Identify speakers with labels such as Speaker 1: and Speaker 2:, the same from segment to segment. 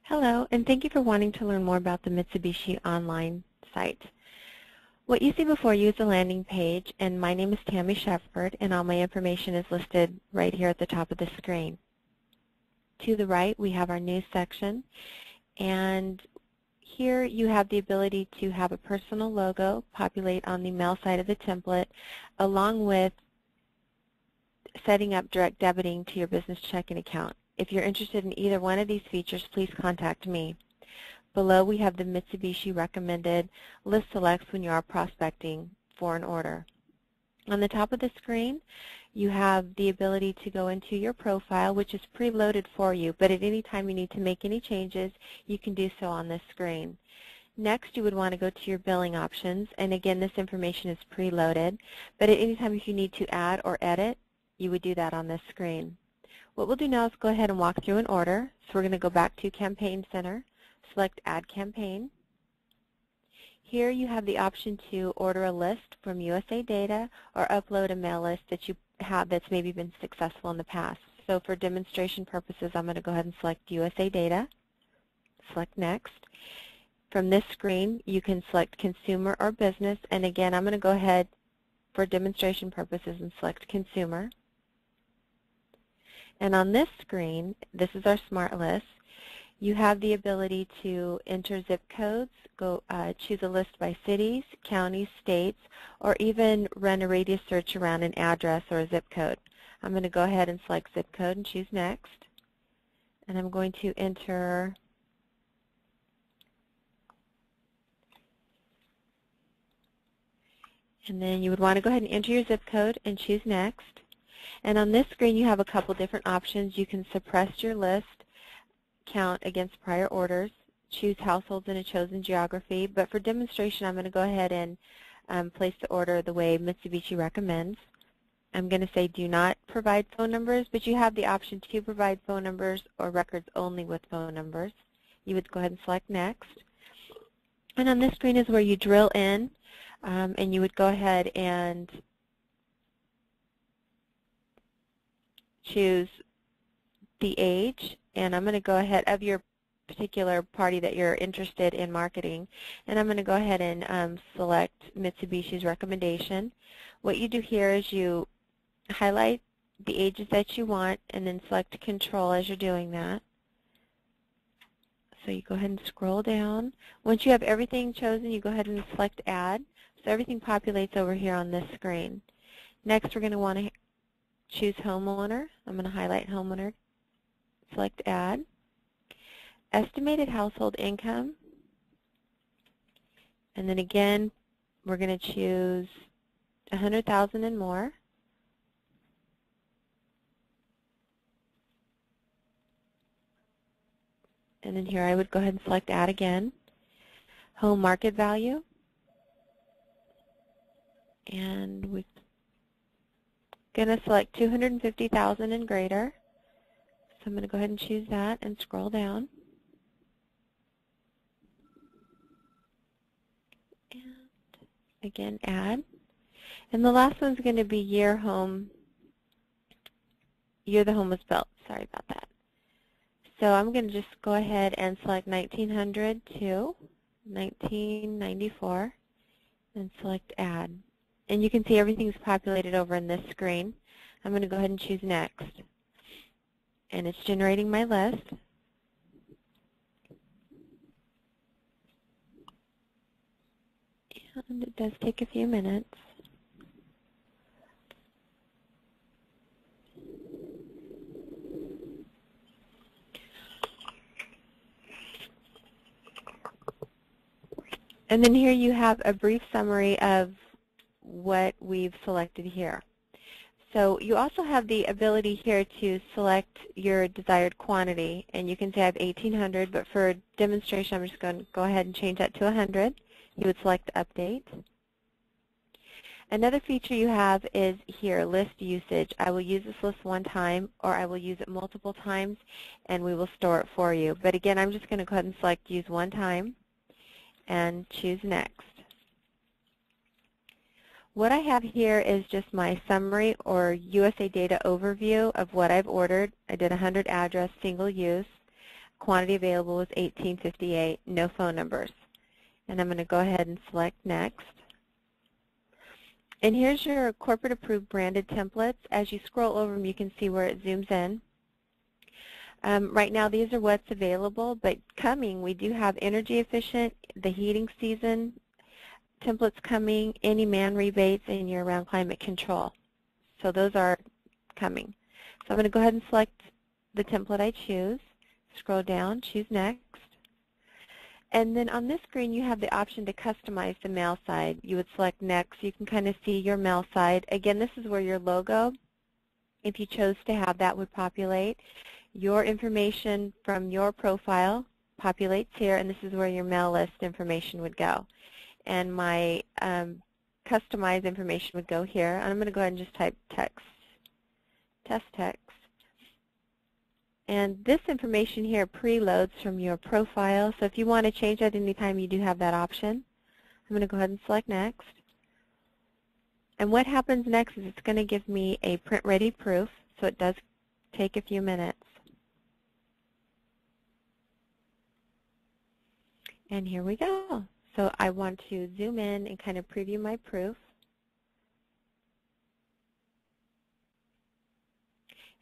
Speaker 1: Hello, and thank you for wanting to learn more about the Mitsubishi online site. What you see before you is a landing page, and my name is Tammy Shepard, and all my information is listed right here at the top of the screen. To the right, we have our news section, and here you have the ability to have a personal logo populate on the mail side of the template, along with setting up direct debiting to your business checking account. If you're interested in either one of these features, please contact me. Below we have the Mitsubishi recommended list selects when you are prospecting for an order. On the top of the screen, you have the ability to go into your profile, which is preloaded for you, but at any time you need to make any changes, you can do so on this screen. Next, you would want to go to your billing options, and again, this information is preloaded, but at any time if you need to add or edit, you would do that on this screen. What we'll do now is go ahead and walk through an order. So we're going to go back to Campaign Center, select Add Campaign. Here you have the option to order a list from USA Data or upload a mail list that you have that's maybe been successful in the past. So for demonstration purposes, I'm going to go ahead and select USA Data, select Next. From this screen, you can select Consumer or Business, and again, I'm going to go ahead for demonstration purposes and select Consumer. And on this screen, this is our smart list. You have the ability to enter zip codes, choose a list by cities, counties, states, or even run a radius search around an address or a zip code. I'm going to go ahead and select zip code and choose Next. And I'm going to enter and then you would want to go ahead and enter your zip code and choose Next. And on this screen, you have a couple different options. You can suppress your list, count against prior orders, choose households in a chosen geography. But for demonstration, I'm going to go ahead and place the order the way Mitsubishi recommends. I'm going to say do not provide phone numbers, but you have the option to provide phone numbers or records only with phone numbers. You would go ahead and select Next. And on this screen is where you drill in, and you would go ahead and choose the age, and I'm going to go ahead of your particular party that you're interested in marketing, and I'm going to go ahead and select Mitsubishi's recommendation. What you do here is you highlight the ages that you want and then select Control as you're doing that. So you go ahead and scroll down. Once you have everything chosen, you go ahead and select Add. So everything populates over here on this screen. Next, we're going to want to choose homeowner. I'm going to highlight homeowner, select Add. Estimated household income. And then again, we're going to choose 100,000 and more. And then here I would go ahead and select Add again. Home market value. And we're going to select 250,000 and greater. So I'm going to go ahead and choose that and scroll down. And again, Add. And the last one's going to be year the home was built. Sorry about that. So I'm going to just go ahead and select 1900 to 1994 and select Add. And you can see everything's populated over in this screen. I'm going to go ahead and choose Next. And it's generating my list. And it does take a few minutes. And then here you have a brief summary of what we've selected here. So you also have the ability here to select your desired quantity, and you can say I have 1,800, but for demonstration I'm just going to go ahead and change that to 100. You would select Update. Another feature you have is here, list usage. I will use this list one time, or I will use it multiple times, and we will store it for you. But again, I'm just going to go ahead and select Use one time and choose Next. What I have here is just my summary or USA Data overview of what I've ordered. I did 100 address, single use. quantity available was 1858, no phone numbers. And I'm going to go ahead and select Next. And here's your corporate approved branded templates. As you scroll over them, you can see where it zooms in. Right now, these are what's available, but coming, we do have energy efficient, the heating season templates coming, any man rebates, and year-round climate control. So those are coming. So I'm going to go ahead and select the template I choose, scroll down, choose Next. And then on this screen, you have the option to customize the mail side. You would select Next. You can kind of see your mail side. Again, this is where your logo, if you chose to have that, would populate. Your information from your profile populates here, and this is where your mail list information would go. And my customized information would go here. And I'm going to go ahead and just type text, test text. And this information here preloads from your profile. So if you want to change that anytime, you do have that option. I'm going to go ahead and select Next. And what happens next is it's going to give me a print-ready proof. So it does take a few minutes. And here we go. So I want to zoom in and kind of preview my proof.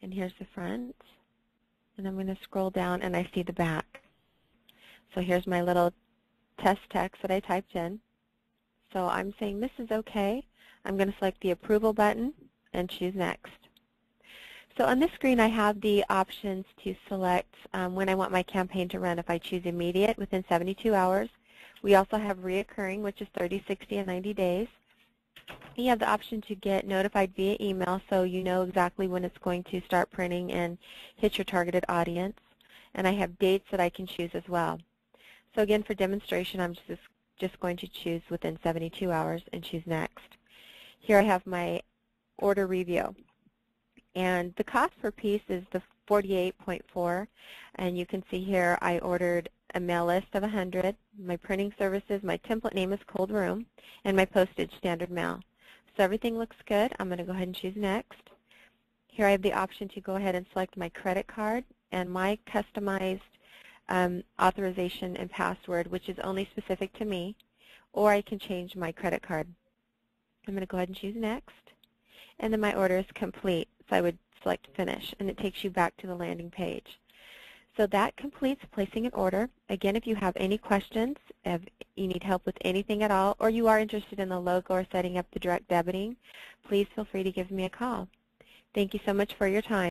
Speaker 1: And here's the front. And I'm going to scroll down and I see the back. So here's my little test text that I typed in. So I'm saying this is okay. I'm going to select the approval button and choose Next. So on this screen, I have the options to select when I want my campaign to run. If I choose immediate, within 72 hours. We also have reoccurring, which is 30, 60, and 90 days. You have the option to get notified via email, so you know exactly when it's going to start printing and hit your targeted audience. And I have dates that I can choose as well. So again, for demonstration, I'm just going to choose within 72 hours and choose Next. Here I have my order review. And the cost per piece is the 48.4, and you can see here I ordered a mail list of 100, my printing services, my template name is Cold Room, and my postage standard mail. So everything looks good. I'm going to go ahead and choose Next. Here I have the option to go ahead and select my credit card and my customized authorization and password, which is only specific to me, or I can change my credit card. I'm going to go ahead and choose Next, and then my order is complete. So I would select Finish, and it takes you back to the landing page. So that completes placing an order. Again, if you have any questions, if you need help with anything at all, or you are interested in the logo or setting up the direct debiting, please feel free to give me a call. Thank you so much for your time.